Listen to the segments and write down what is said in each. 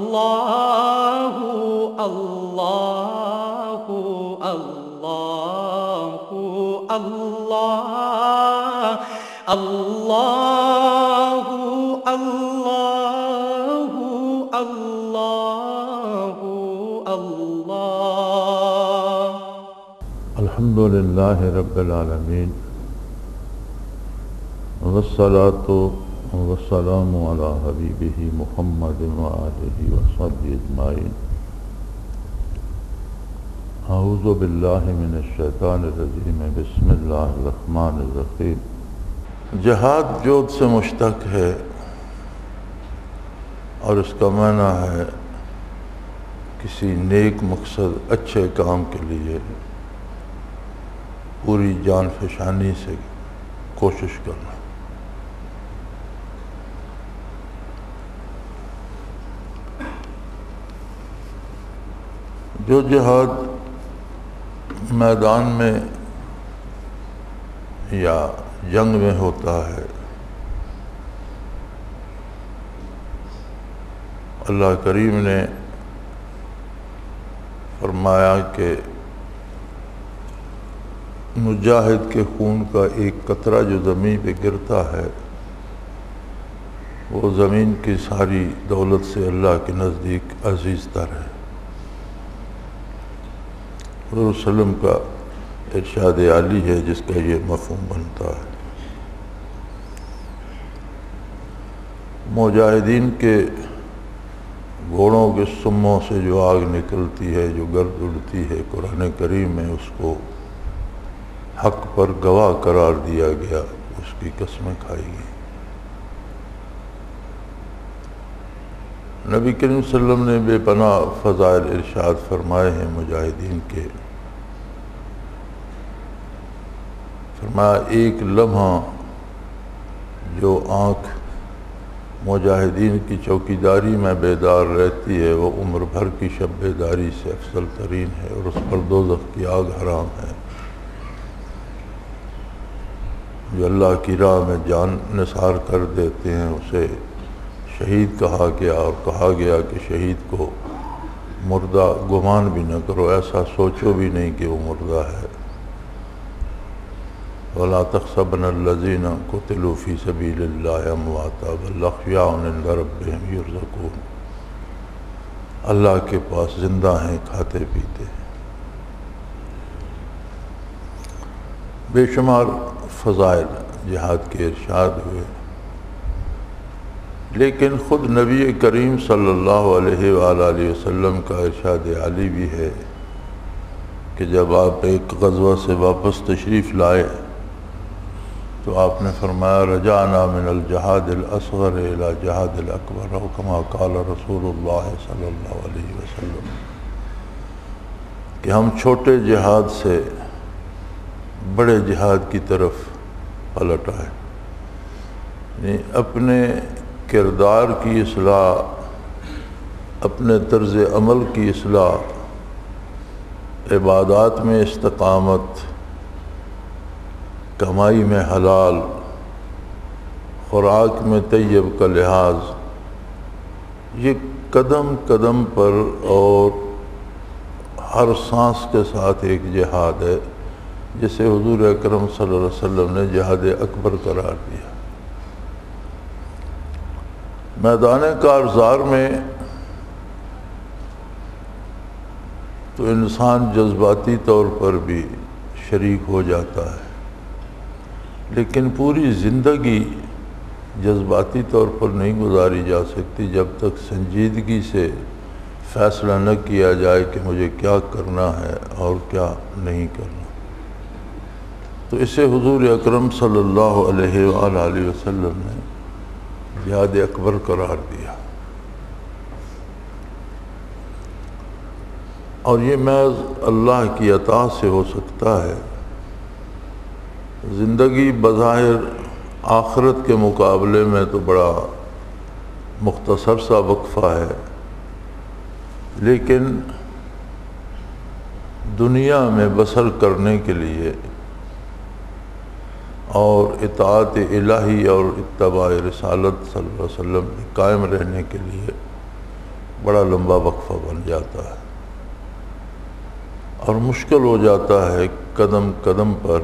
اللہ اللہ اللہ اللہ اللہ اللہ اللہ اللہ الحمد للہ رب العالمین والصلاة والسلام علی حبیبہ محمد وآلہ وصحبہ اجمعین اعوذ باللہ من الشیطان الرجیم بسم اللہ الرحمن الرحیم جہاد جود سے مشتق ہے اور اس کا معنی ہے کسی نیک مقصد اچھے کام کے لیے پوری جان فشانی سے کوشش کرنا۔ جو جہاد میدان میں یا جنگ میں ہوتا ہے اللہ کریم نے فرمایا کہ مجاہد کے خون کا ایک قطرہ جو زمین پہ گرتا ہے وہ زمین کی ساری دولت سے اللہ کے نزدیک عزیز تر ہے۔ حضور صلی اللہ علیہ وسلم کا ارشاد عالی ہے جس کا یہ مفہوم بنتا ہے۔ مجاہدین کے گھوڑوں کے سموں سے جو آگ نکلتی ہے، جو گرد اڑتی ہے، قرآن کریم میں اس کو حق پر گواہ قرار دیا گیا، اس کی قسمیں کھائی گئی۔ نبی کریم صلی اللہ علیہ وسلم نے بے پناہ فضائل ارشاد فرمائے ہیں مجاہدین کے۔ فرمایا ایک لمحہ جو آنکھ مجاہدین کی چوکیداری میں بیدار رہتی ہے وہ عمر بھر کی شب بیداری سے افضل ترین ہے اور اس پر دوزخ کی آگ حرام ہے۔ جو اللہ کی راہ میں جان نثار کر دیتے ہیں اسے شہید کہا گیا، اور کہا گیا کہ شہید کو مردہ گمان بھی نہ کرو، ایسا سوچو بھی نہیں کہ وہ مردہ ہے۔ وَلَا تَحْسَبَنَّ الَّذِينَ قُتِلُوا فِي سَبِيلِ اللَّهِ أَمْوَاتًا بَلْ أَحْيَاءٌ عِندَ رَبِّهِمْ يُرْزَقُونَ۔ اللہ کے پاس زندہ ہیں، کھاتے پیتے ہیں۔ بے شمار فضائل جہاد کے ارشاد ہوئے، لیکن خود نبی کریم صلی اللہ علیہ وآلہ وسلم کا ارشاد عالی بھی ہے کہ جب آپ ایک غزوہ سے واپس تشریف لائے تو آپ نے فرمایا رجعنا من الجہاد الاصغر الى جہاد الاکبر، او کما قال رسول اللہ صلی اللہ علیہ وسلم، کہ ہم چھوٹے جہاد سے بڑے جہاد کی طرف پلٹ آئے، یعنی اپنے کردار کی اصلاح، اپنے طرز عمل کی اصلاح، عبادات میں استقامت، کمائی میں حلال، خوراک میں طیب کا لحاظ، یہ قدم قدم پر اور ہر سانس کے ساتھ ایک جہاد ہے جسے حضور اکرم صلی اللہ علیہ وسلم نے جہاد اکبر قرار دیا۔ میدان کارزار میں تو انسان جذباتی طور پر بھی شریک ہو جاتا ہے، لیکن پوری زندگی جذباتی طور پر نہیں گزاری جا سکتی جب تک سنجیدگی سے فیصلہ نہ کیا جائے کہ مجھے کیا کرنا ہے اور کیا نہیں کرنا۔ تو اسے حضور اکرم صلی اللہ علیہ وآلہ وسلم نے جہاد اکبر قرار دیا، اور یہ محض اللہ کی عطا سے ہو سکتا ہے۔ زندگی بظاہر آخرت کے مقابلے میں تو بڑا مختصر سا وقفہ ہے، لیکن دنیا میں بسر کرنے کے لیے اور اطاعت الہی اور اتباع رسالت صلی اللہ علیہ وسلم میں قائم رہنے کے لیے بڑا لمبا وقفہ بن جاتا ہے اور مشکل ہو جاتا ہے قدم قدم پر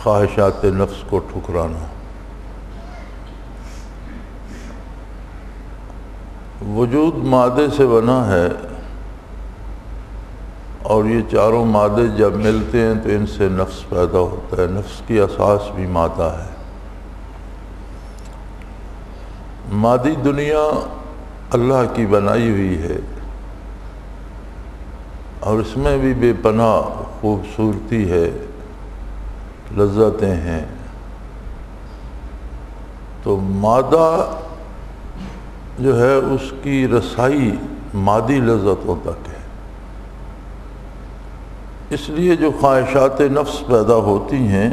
خواہشات نفس کو ٹھکرانا۔ وجود مادے سے بنا ہے اور یہ چاروں مادے جب ملتے ہیں تو ان سے نفس پیدا ہوتا ہے۔ نفس کی اساس بھی مادہ ہے۔ مادی دنیا اللہ کی بنائی ہوئی ہے اور اس میں بھی بے پناہ خوبصورتی ہے، لذتیں ہیں۔ تو مادہ جو ہے اس کی رسائی مادی لذتوں تک ہے۔ اس لیے جو خواہشات نفس پیدا ہوتی ہیں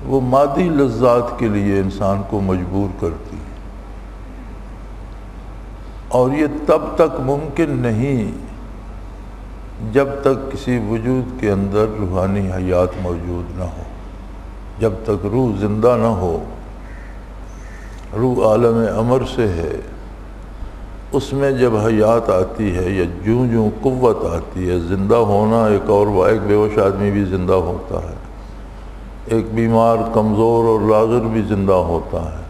وہ مادی لذات کے لیے انسان کو مجبور کرتی ہیں، اور یہ تب تک ممکن نہیں جب تک کسی وجود کے اندر روحانی حیات موجود نہ ہو۔ جب تک روح زندہ نہ ہو، روح عالم امر سے ہے، اس میں جب حیات آتی ہے یا جوں جوں قوت آتی ہے، زندہ ہونا ایک بے ہوش آدمی بھی زندہ ہوتا ہے، ایک بیمار کمزور اور لاغر بھی زندہ ہوتا ہے،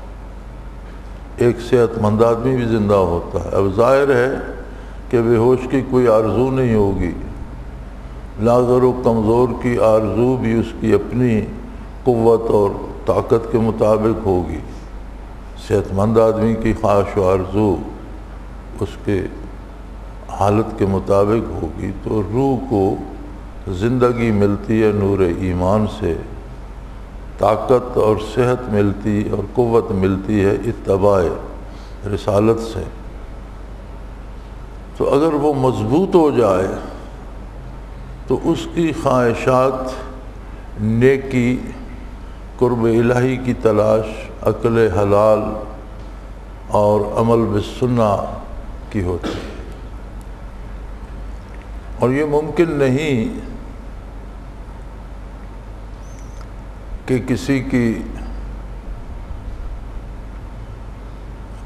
ایک صحت مند آدمی بھی زندہ ہوتا ہے۔ اب ظاہر ہے کہ بے ہوش کی کوئی آرزو نہیں ہوگی، لاغر و کمزور کی آرزو بھی اس کی اپنی قوت اور طاقت کے مطابق ہوگی، صحت مند آدمی کی خواہش و آرزو اس کے حالت کے مطابق ہوگی۔ تو روح کو زندگی ملتی ہے نور ایمان سے، طاقت اور صحت ملتی اور قوت ملتی ہے اتباع رسالت سے۔ تو اگر وہ مضبوط ہو جائے تو اس کی خواہشات نیکی، قرب الہی کی تلاش، عقل حلال اور عمل بالسنہ کی ہوتی ہے۔ اور یہ ممکن نہیں کہ کسی کی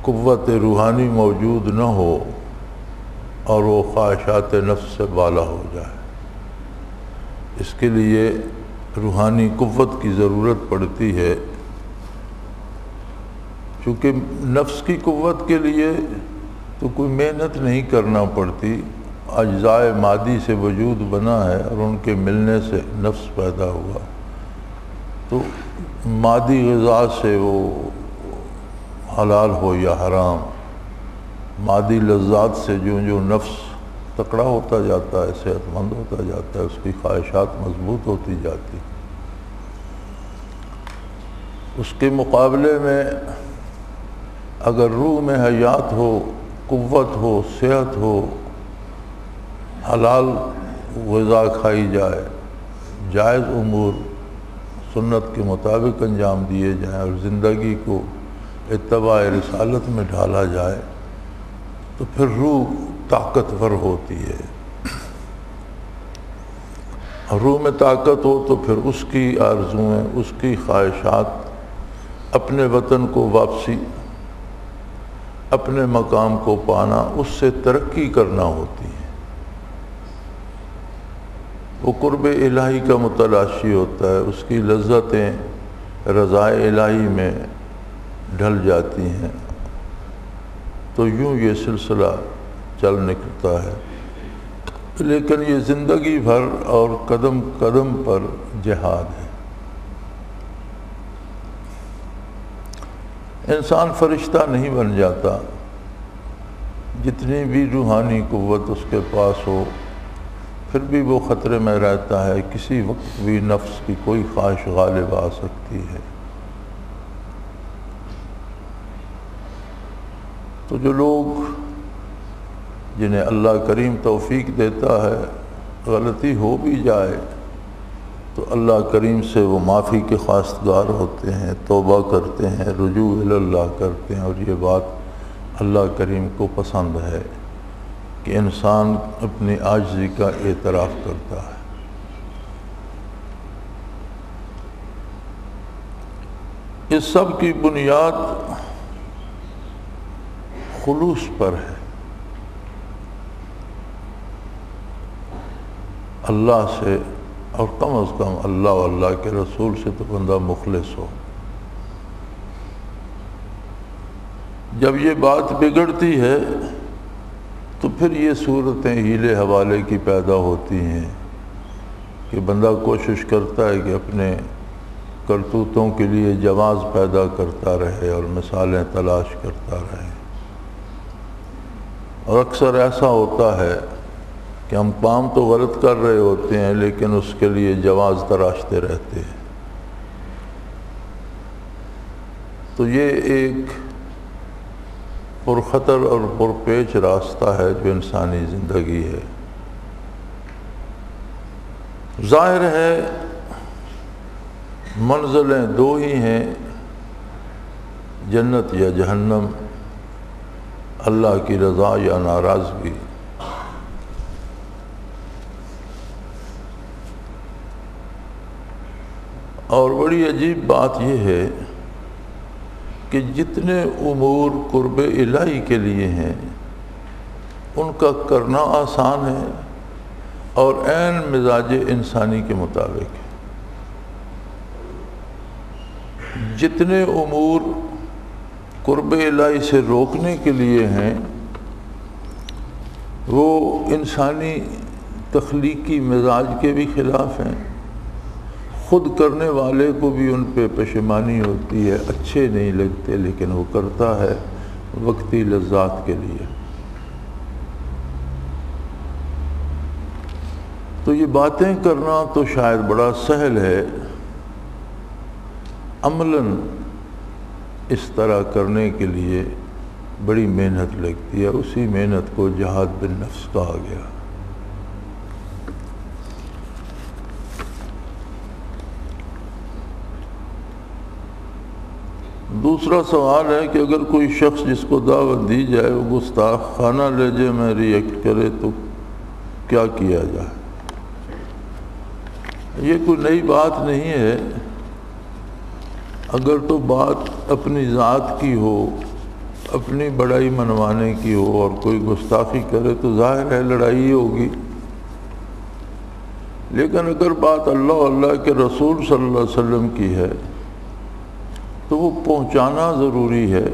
قوت روحانی موجود نہ ہو اور وہ خواہشات نفس سے بالا ہو جائے۔ اس کے لیے روحانی قوت کی ضرورت پڑتی ہے، چونکہ نفس کی قوت کے لیے تو کوئی محنت نہیں کرنا پڑتی، اجزاء مادی سے وجود بنا ہے اور ان کے ملنے سے نفس پیدا ہوا۔ تو مادی غذا سے وہ حلال ہو یا حرام، مادی لذات سے جو نفس تکڑا ہوتا جاتا ہے، صحت مند ہوتا جاتا ہے، اس کی خواہشات مضبوط ہوتی جاتی۔ اس کے مقابلے میں اگر روح میں حیات ہو، قوت ہو، صحت ہو، حلال غذا کھائی جائے، جائز امور سنت کے مطابق انجام دیے جائیں اور زندگی کو اتباع رسالت میں ڈھالا جائے، تو پھر روح طاقتور ہوتی ہے۔ اور روح میں طاقت ہو تو پھر اس کی آرزویں، اس کی خواہشات، اپنے وطن کو واپسی، اپنے مقام کو پانا، اس سے ترقی کرنا ہوتی ہے۔ وہ قرب الہی کا متلاشی ہوتا ہے، اس کی لذتیں رضائے الہی میں ڈھل جاتی ہیں، تو یوں یہ سلسلہ چل نکلتا ہے۔ لیکن یہ زندگی بھر اور قدم قدم پر جہاد ہے۔ انسان فرشتہ نہیں بن جاتا، جتنی بھی روحانی قوت اس کے پاس ہو، پھر بھی وہ خطرے میں رہتا ہے، کسی وقت بھی نفس کی کوئی خواہش غالب آ سکتی ہے۔ تو جو لوگ جنہیں اللہ کریم توفیق دیتا ہے، غلطی ہو بھی جائے تو اللہ کریم سے وہ معافی کے خواستگار ہوتے ہیں، توبہ کرتے ہیں، رجوع اللہ کرتے ہیں، اور یہ بات اللہ کریم کو پسند ہے کہ انسان اپنی عاجزی کا اعتراف کرتا ہے۔ اس سب کی بنیاد خلوص پر ہے، اللہ سے، اور کم از کم اللہ و اللہ کے رسول سے تو بندہ مخلص ہو۔ جب یہ بات بگڑتی ہے تو پھر یہ صورتیں ہیلے حوالے کی پیدا ہوتی ہیں کہ بندہ کوشش کرتا ہے کہ اپنے کرتوتوں کے لیے جواز پیدا کرتا رہے اور مثالیں تلاش کرتا رہے، اور اکثر ایسا ہوتا ہے کہ ہم کام تو غلط کر رہے ہوتے ہیں لیکن اس کے لیے جواز تراشتے رہتے ہیں۔ تو یہ ایک پرخطر اور پرپیچ راستہ ہے جو انسانی زندگی ہے۔ ظاہر ہے منزلیں دو ہی ہیں، جنت یا جہنم، اللہ کی رضا یا ناراضگی۔ اور بڑی عجیب بات یہ ہے کہ جتنے امور قرب الہی کے لیے ہیں ان کا کرنا آسان ہے اور عین مزاج انسانی کے مطابق ہے، جتنے امور قرب الہی سے روکنے کے لیے ہیں وہ انسانی تخلیقی مزاج کے بھی خلاف ہیں، خود کرنے والے کو بھی ان پہ پشیمانی ہوتی ہے، اچھے نہیں لگتے لیکن وہ کرتا ہے وقتی لذات کے لیے۔ تو یہ باتیں کرنا تو شاید بڑا سہل ہے، عملاً اس طرح کرنے کے لیے بڑی محنت لگتی ہے، اسی محنت کو جہاد بالنفس کہا گیا۔ دوسرا سوال ہے کہ اگر کوئی شخص جس کو دعوت دی جائے وہ گستاخ خانہ لہجے میں ریئیکٹ کرے تو کیا کیا جائے؟ یہ کوئی نئی بات نہیں ہے، اگر تو بات اپنی ذات کی ہو، اپنی بڑائی منوانے کی ہو اور کوئی گستاخی کرے تو ظاہر ہے لڑائی ہی ہوگی، لیکن اگر بات اللہ و اللہ کے رسول صلی اللہ علیہ وسلم کی ہے تو وہ پہنچانا ضروری ہے۔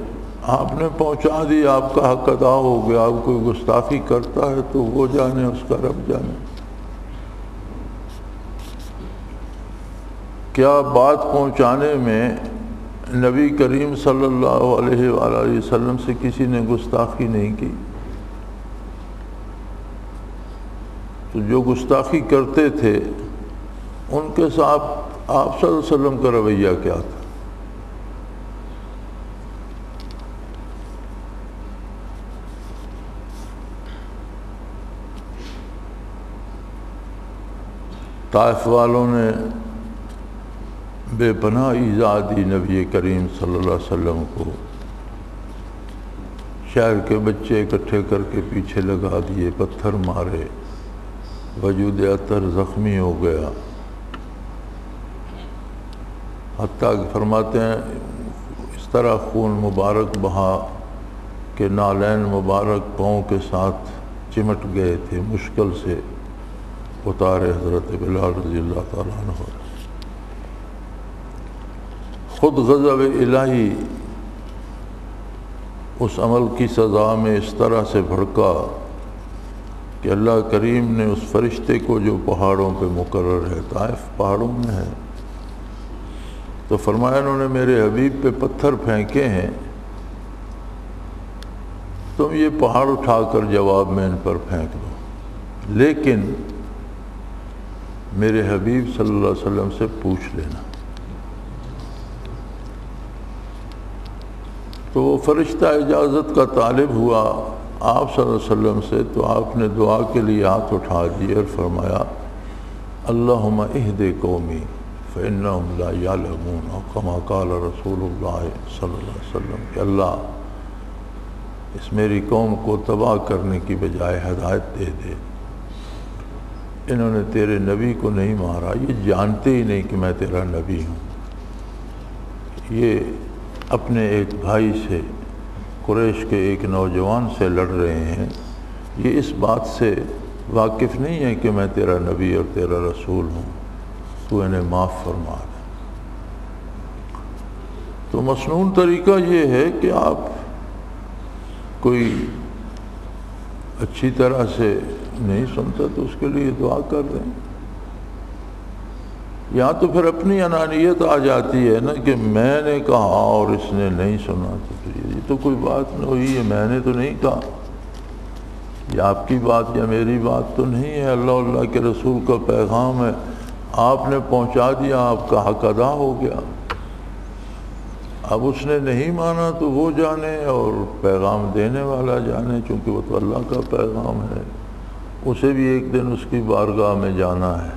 آپ نے پہنچا دی، آپ کا حق ادا ہو گیا۔ آپ کوئی گستاخی کرتا ہے تو وہ جانے، اس کا رب جانے۔ کیا بات پہنچانے میں نبی کریم صلی اللہ علیہ وآلہ وسلم سے کسی نے گستاخی نہیں کی؟ تو جو گستاخی کرتے تھے ان کے ساتھ آپ صلی اللہ علیہ وسلم کا رویہ کیا تھا؟ طائف والوں نے بے پناہ ایذا دی نبی کریم صلی اللہ علیہ وسلم کو، شہر کے بچے اکٹھے کر کے پیچھے لگا دیے، پتھر مارے، وجود اطہر زخمی ہو گیا، حتیٰ کہ فرماتے ہیں اس طرح خون مبارک بہا کہ نالین مبارک پاؤں کے ساتھ چمٹ گئے تھے، مشکل سے اتارے حضرت بلال رضی اللہ تعالیٰ عنہ۔ خود غضب الہی اس عمل کی سزا میں اس طرح سے بھڑکا کہ اللہ کریم نے اس فرشتے کو جو پہاڑوں پہ مقرر ہے، طائف پہاڑوں میں ہے، تو فرمایا انہوں نے میرے حبیب پہ پتھر پھینکے ہیں، تم یہ پہاڑ اٹھا کر جواب میں ان پر پھینک دو، لیکن میرے حبیب صلی اللہ علیہ وسلم سے پوچھ لینا۔ تو وہ فرشتہ اجازت کا طالب ہوا آپ صلی اللہ علیہ وسلم سے، تو آپ نے دعا کے لیے ہاتھ اٹھا دیے اور فرمایا اللہم اہد قومی فإنہم لا یعلمون، کما قال رسول اللہ صلی اللہ علیہ وسلم، کہ اللہ اس میری قوم کو تباہ کرنے کی بجائے ہدایت دے دے، انہوں نے تیرے نبی کو نہیں مارا، یہ جانتے ہی نہیں کہ میں تیرا نبی ہوں۔ یہ اپنے ایک بھائی سے قریش کے ایک نوجوان سے لڑ رہے ہیں، یہ اس بات سے واقف نہیں ہے کہ میں تیرا نبی اور تیرا رسول ہوں، تو انہیں معاف فرما دے۔ تو مسنون طریقہ یہ ہے کہ آپ کوئی اچھی طرح سے نہیں سنتا تو اس کے لیے دعا کر دیں۔ یہاں تو پھر اپنی انانیت آ جاتی ہے نا کہ میں نے کہا اور اس نے نہیں سنا، تو یہ تو کوئی بات نہیں ہوئی ہے، میں نے تو نہیں کہا، یہ آپ کی بات یا میری بات تو نہیں ہے، اللہ کے رسول کا پیغام ہے، آپ نے پہنچا دیا، آپ کا حق ادا ہو گیا۔ اب اس نے نہیں مانا تو وہ جانے اور پیغام دینے والا جانے، چونکہ وہ تو اللہ کا پیغام ہے، اسے بھی ایک دن اس کی بارگاہ میں جانا ہے۔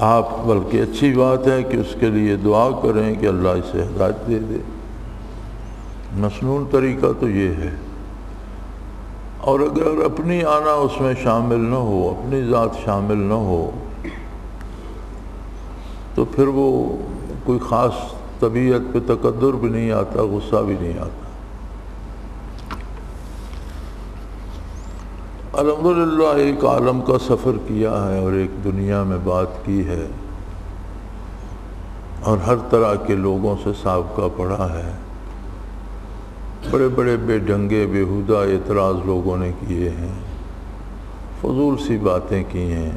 آپ بلکہ اچھی بات ہے کہ اس کے لیے دعا کریں کہ اللہ اسے ہدایت دے دے۔ مسنون طریقہ تو یہ ہے۔ اور اگر اپنی آنا اس میں شامل نہ ہو، اپنی ذات شامل نہ ہو، تو پھر وہ کوئی خاص طبیعت پہ تکدر بھی نہیں آتا، غصہ بھی نہیں آتا۔ الحمدللہ ایک عالم کا سفر کیا ہے اور ایک دنیا میں بات کی ہے، اور ہر طرح کے لوگوں سے سابقہ پڑھا ہے، بڑے بڑے بے ڈھنگے بیہودہ اعتراض لوگوں نے کیے ہیں، فضول سی باتیں کی ہیں،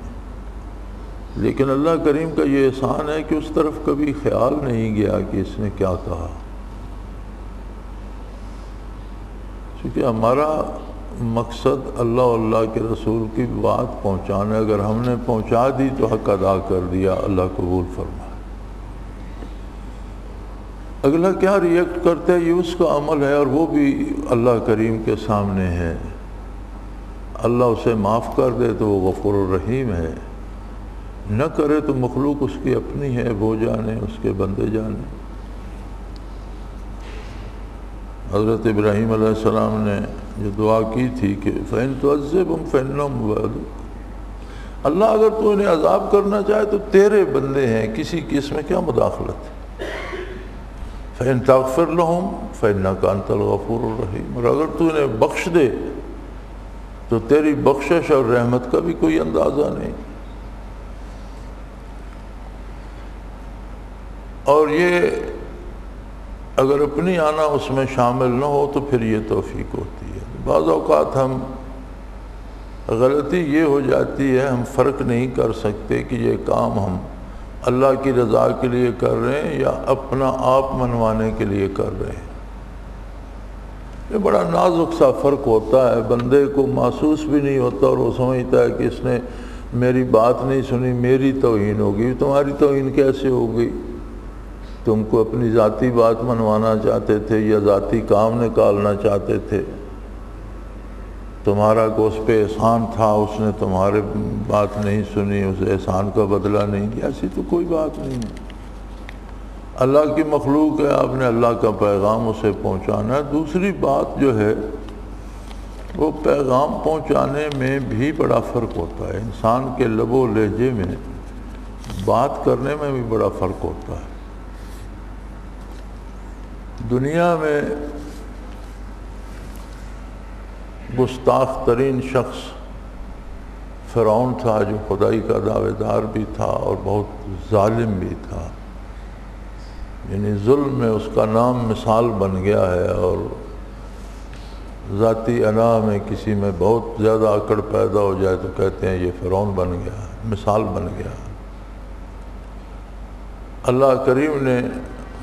لیکن اللہ کریم کا یہ احسان ہے کہ اس طرف کبھی خیال نہیں گیا کہ اس نے کیا کہا، کیونکہ ہمارا مقصد اللہ کے رسول کی بات پہنچانا، اگر ہم نے پہنچا دی تو حق ادا کر دیا، اللہ قبول فرمائے۔ اگلا کیا ریئیکٹ کرتا ہے یہ اس کا عمل ہے، اور وہ بھی اللہ کریم کے سامنے ہے۔ اللہ اسے معاف کر دے تو وہ غفور الرحیم ہے، نہ کرے تو مخلوق اس کی اپنی ہے، وہ جانے، اس کے بندے جانے۔ حضرت ابراہیم علیہ السلام نے جو دعا کی تھی کہ فَإِن تُعَذِّبْهُمْ فَإِنَّهُمْ عِبَادُكَ، اللہ اگر تو انہیں عذاب کرنا چاہے تو تیرے بندے ہیں، کسی کی اس میں کیا مداخلت ہے۔ فَإِن تَغْفِرْ لَهُمْ فَإِنَّكَ أَنْتَ الْغَفُورُ الرَّحِيمُ، اور اگر تو انہیں بخش دے تو تیری بخشش اور رحمت کا بھی کوئی اندازہ نہیں۔ اور یہ اگر اپنی آنا اس میں شامل نہ ہو تو پھر یہ توفیق ہوتی ہے۔ بعض اوقات ہم غلطی یہ ہو جاتی ہے، ہم فرق نہیں کر سکتے کہ یہ کام ہم اللہ کی رضا کے لیے کر رہے ہیں یا اپنا آپ منوانے کے لیے کر رہے ہیں۔ یہ بڑا نازک سا فرق ہوتا ہے، بندے کو محسوس بھی نہیں ہوتا، اور وہ سمجھتا ہے کہ اس نے میری بات نہیں سنی، میری توہین ہوگی۔ تمہاری توہین کیسے ہو گئی؟ تم کو اپنی ذاتی بات منوانا چاہتے تھے یا ذاتی کام نکالنا چاہتے تھے، تمہارا کو اس پہ احسان تھا، اس نے تمہارے بات نہیں سنی، اس احسان کا بدلہ نہیں دیا، ایسی تو کوئی بات نہیں ہے۔ اللہ کی مخلوق ہے، آپ نے اللہ کا پیغام اسے پہنچانا ہے۔ دوسری بات جو ہے وہ پیغام پہنچانے میں بھی بڑا فرق ہوتا ہے، انسان کے لب و لہجے میں بات کرنے میں بھی بڑا فرق ہوتا ہے۔ دنیا میں گستاخ ترین شخص فرعون تھا، جو خدائی کا دعوے دار بھی تھا اور بہت ظالم بھی تھا، یعنی ظلم میں اس کا نام مثال بن گیا ہے، اور ذاتی انا میں کسی میں بہت زیادہ اکڑ پیدا ہو جائے تو کہتے ہیں یہ فرعون بن گیا، مثال بن گیا۔ اللہ کریم نے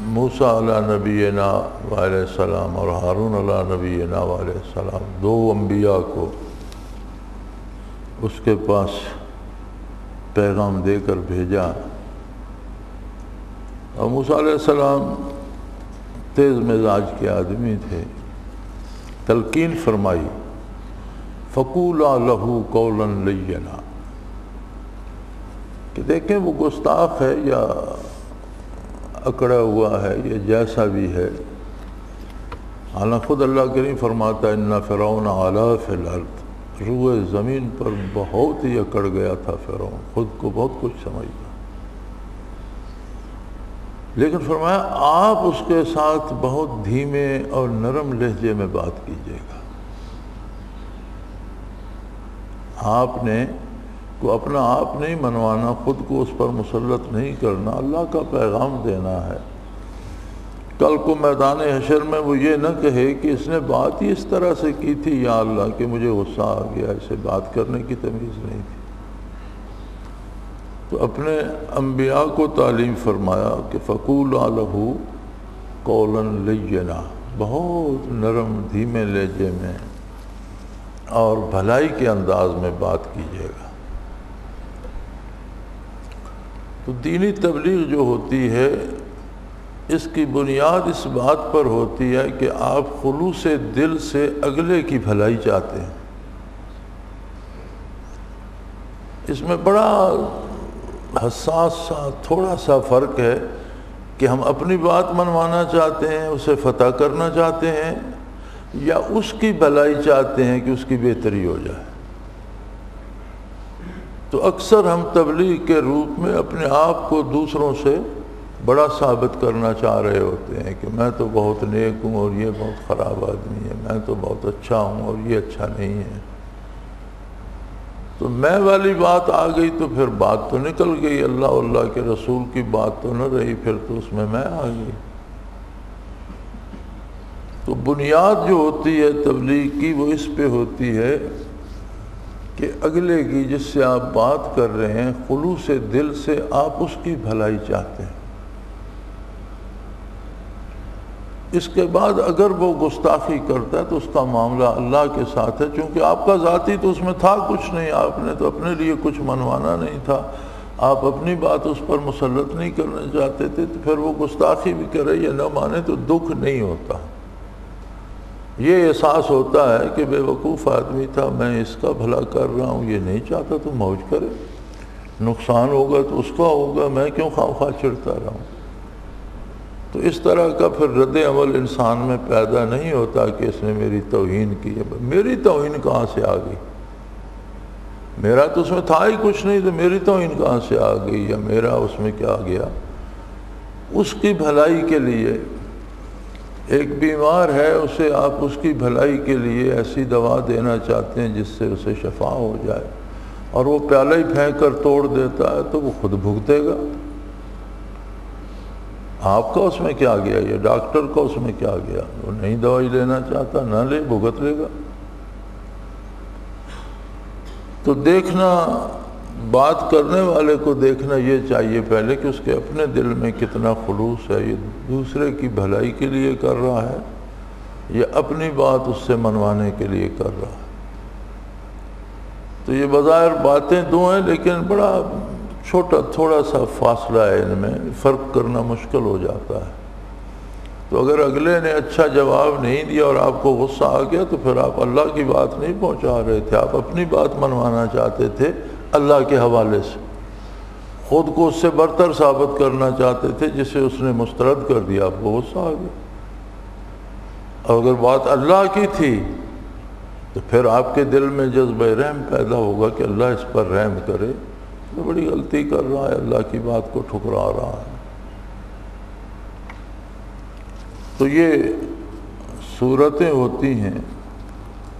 موسیٰ علیہ نبینا علیہ السلام اور ہارون علیہ نبینا علیہ السلام، دو انبیاء کو اس کے پاس پیغام دے کر بھیجا، اور موسیٰ علیہ السلام تیز مزاج کے آدمی تھے، تلقین فرمائی فَقُولَا لَهُ قَوْلًا لَيِّنًا، کہ دیکھیں وہ گستاخ ہے یا اکڑا ہوا ہے، یہ جیسا بھی ہے، حالانکہ خود اللہ کریم فرماتا ہے اِنَّ فِرْعَوْنَ عَلَا فِي الْأَرْضِ، روئے زمین پر بہت ہی اکڑ گیا تھا فرعون، خود کو بہت کچھ سمجھتا۔ لیکن فرمایا آپ اس کے ساتھ بہت دھیمے اور نرم لہجے میں بات کیجیے گا. آپ نے کو اپنا آپ نہیں منوانا، خود کو اس پر مسلط نہیں کرنا، اللہ کا پیغام دینا ہے. کل کو میدان حشر میں وہ یہ نہ کہے کہ اس نے بات ہی اس طرح سے کی تھی یا اللہ کہ مجھے غصہ آ گیا، اسے بات کرنے کی تمیز نہیں تھی. تو اپنے انبیاء کو تعلیم فرمایا کہ فَقُولَا لَهُ قَوْلًا لَيِّنًا، بہت نرم دھیمے لہجے میں اور بھلائی کے انداز میں بات کیجیے گا. تو دینی تبلیغ جو ہوتی ہے اس کی بنیاد اس بات پر ہوتی ہے کہ آپ خلوص دل سے اگلے کی بھلائی چاہتے ہیں. اس میں بڑا حساس سا تھوڑا سا فرق ہے کہ ہم اپنی بات منوانا چاہتے ہیں، اسے فتح کرنا چاہتے ہیں، یا اس کی بھلائی چاہتے ہیں کہ اس کی بہتری ہو جائے. تو اکثر ہم تبلیغ کے روپ میں اپنے آپ کو دوسروں سے بڑا ثابت کرنا چاہ رہے ہوتے ہیں کہ میں تو بہت نیک ہوں اور یہ بہت خراب آدمی ہے، میں تو بہت اچھا ہوں اور یہ اچھا نہیں ہے. تو میں والی بات آ گئی تو پھر بات تو نکل گئی، اللہ کے رسول کی بات تو نہ رہی، پھر تو اس میں آ گئی. تو بنیاد جو ہوتی ہے تبلیغ کی وہ اس پہ ہوتی ہے کہ اگلے کی جس سے آپ بات کر رہے ہیں خلوص دل سے آپ اس کی بھلائی چاہتے ہیں. اس کے بعد اگر وہ گستاخی کرتا ہے تو اس کا معاملہ اللہ کے ساتھ ہے، چونکہ آپ کا ذاتی تو اس میں تھا کچھ نہیں، آپ نے تو اپنے لیے کچھ منوانا نہیں تھا، آپ اپنی بات اس پر مسلط نہیں کرنا چاہتے تھے. تو پھر وہ گستاخی بھی کرے یا نہ مانے تو دکھ نہیں ہوتا، یہ احساس ہوتا ہے کہ بے وقوف آدمی تھا، میں اس کا بھلا کر رہا ہوں، یہ نہیں چاہتا تو موج کرے، نقصان ہوگا تو اس کا ہوگا، میں کیوں خواہ چڑھتا رہا ہوں. تو اس طرح کا پھر رد عمل انسان میں پیدا نہیں ہوتا کہ اس نے میری توہین کی ہے. میری توہین کہاں سے آ گئی؟ میرا تو اس میں تھا ہی کچھ نہیں، تو میری توہین کہاں سے آ گئی یا میرا اس میں کیا گیا؟ اس کی بھلائی کے لیے، ایک بیمار ہے اسے آپ اس کی بھلائی کے لیے ایسی دوا دینا چاہتے ہیں جس سے اسے شفا ہو جائے، اور وہ پیالہ ہی پھینک کر توڑ دیتا ہے تو وہ خود بھگتے گا. آپ کا اس میں کیا گیا؟ یہ ڈاکٹر کا اس میں کیا گیا؟ وہ نہیں دوائی لینا چاہتا، نہ لے، بھگت لے گا. تو دیکھنا، بات کرنے والے کو دیکھنا یہ چاہیے پہلے کہ اس کے اپنے دل میں کتنا خلوص ہے، یہ دوسرے کی بھلائی کے لیے کر رہا ہے یا اپنی بات اس سے منوانے کے لیے کر رہا ہے. تو یہ بظاہر باتیں دو ہیں لیکن بڑا چھوٹا تھوڑا سا فاصلہ ہے، ان میں فرق کرنا مشکل ہو جاتا ہے. تو اگر اگلے نے اچھا جواب نہیں دیا اور آپ کو غصہ آ گیا تو پھر آپ اللہ کی بات نہیں پہنچا رہے تھے، آپ اپنی بات منوانا چاہتے تھے اللہ کے حوالے سے، خود کو اس سے برتر ثابت کرنا چاہتے تھے جسے اس نے مسترد کر دیا، آپ کو غصہ آ گیا. اور اگر بات اللہ کی تھی تو پھر آپ کے دل میں جذبہ رحم پیدا ہوگا کہ اللہ اس پر رحم کرے، تو بڑی غلطی کر رہا ہے، اللہ کی بات کو ٹھکرا رہا ہے. تو یہ صورتیں ہوتی ہیں.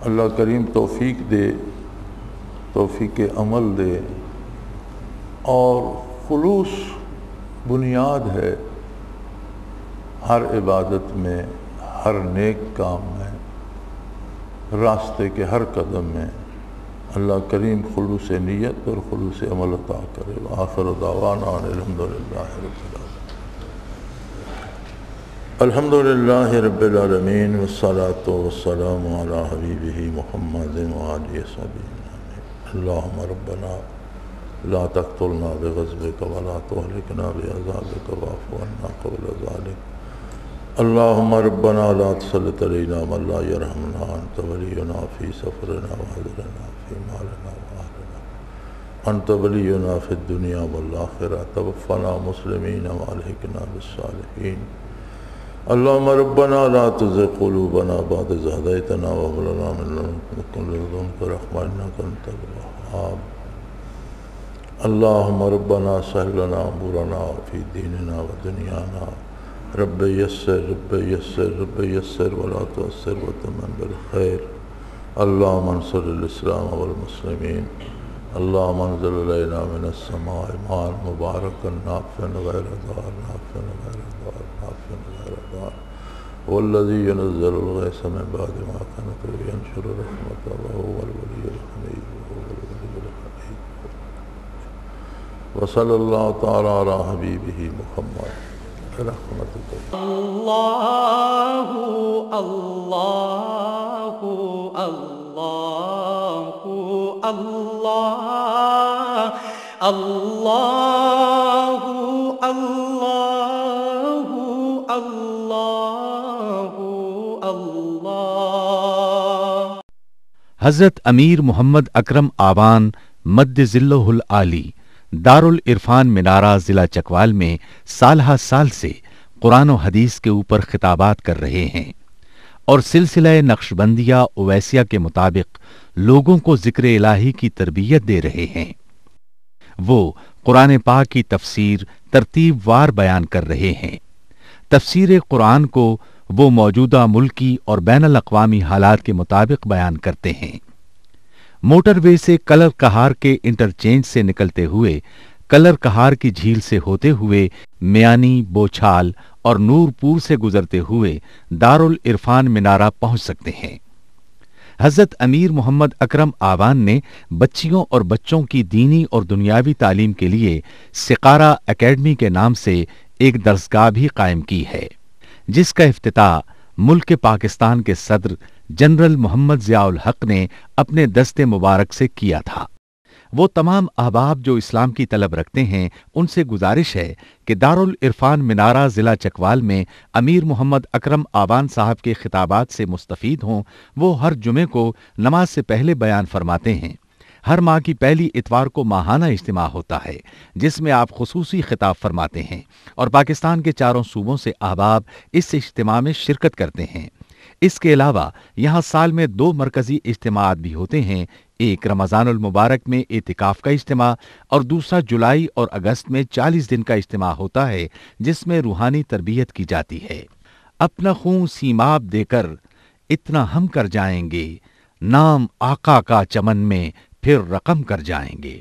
اللہ کریم توفیق دے، توفیق عمل دے. اور خلوص بنیاد ہے ہر عبادت میں، ہر نیک کام میں، راستے کے ہر قدم میں. اللہ کریم خلوص نیت اور خلوص عمل عطا کرے. وآخر دعوانا الحمدللہ رب العالمین. الحمدللہ رب العالمین والصلاة والسلام علی حبیبہ محمد وآلہ وصحبہ. اللہم ربنا لا تقتلنا بغضبک ولا تہلکنا بعذابک واعف عنا قبل ذلک. اللہم ربنا لا تسلط علینا من لا یرحمنا، انت ولینا فی سفرنا وحضرنا فی مالنا وآلنا، انت ولینا فی الدنیا والآخرہ، توفنا مسلمین والحقنا بالصالحین. اللہم ربنا لا تزغ قلوبنا بعد اذ ہدیتنا وہب لنا من لدنک رحمۃ انک انت الوہاب. اللهم ربنا سهل لنا أمورنا في ديننا ودنيانا رب يسر رب يسر رب يسر ولا تؤثر وتمم بالخير. اللهم انصر الإسلام والمسلمين. اللهم انزل علينا من السماء ماء مباركا نافعا غير ضار نافعا غير ضار نافعا غير ضار والذي ينزل الغيث من بعد ما قنط وينشر رحمته وهو الولي الحميد وهو الولي الحميد. وصلى الله تعالى على حبيبه محمد رحمتك. الله الله الله الله الله الله الله الله. حضرت امیر محمد اکرم آبان مد ذلہ العالی دارالعرفان منارہ ضلع چکوال میں سالہ سال سے قرآن و حدیث کے اوپر خطابات کر رہے ہیں اور سلسلہ نقشبندیہ اویسیہ کے مطابق لوگوں کو ذکر الہی کی تربیت دے رہے ہیں. وہ قرآن پاک کی تفسیر ترتیب وار بیان کر رہے ہیں. تفسیر قرآن کو وہ موجودہ ملکی اور بین الاقوامی حالات کے مطابق بیان کرتے ہیں. موٹر وے سے کلر کہار کے انٹرچینج سے نکلتے ہوئے کلر کہار کی جھیل سے ہوتے ہوئے میانی، بوچھال اور نور پور سے گزرتے ہوئے دارالعرفان منارہ پہنچ سکتے ہیں. حضرت امیر محمد اکرم آبان نے بچیوں اور بچوں کی دینی اور دنیاوی تعلیم کے لیے سقارہ اکیڈمی کے نام سے ایک درسگاہ بھی قائم کی ہے، جس کا افتتاح ملک پاکستان کے صدر جنرل محمد ضیاء الحق نے اپنے دست مبارک سے کیا تھا. وہ تمام احباب جو اسلام کی طلب رکھتے ہیں ان سے گزارش ہے کہ دارالعرفان منارہ ضلع چکوال میں امیر محمد اکرم آبان صاحب کے خطابات سے مستفید ہوں. وہ ہر جمعے کو نماز سے پہلے بیان فرماتے ہیں. ہر ماہ کی پہلی اتوار کو ماہانہ اجتماع ہوتا ہے جس میں آپ خصوصی خطاب فرماتے ہیں اور پاکستان کے چاروں صوبوں سے احباب اس اجتماع میں شرکت کرتے ہیں. اس کے علاوہ یہاں سال میں 2 مرکزی اجتماعات بھی ہوتے ہیں، ایک رمضان المبارک میں اعتکاف کا اجتماع اور دوسرا جولائی اور اگست میں 40 دن کا اجتماع ہوتا ہے جس میں روحانی تربیت کی جاتی ہے. اپنا خون سیماب دے کر اتنا ہم کر جائیں گے، نام آقا کا چمن میں پھر رقم کر جائیں گے.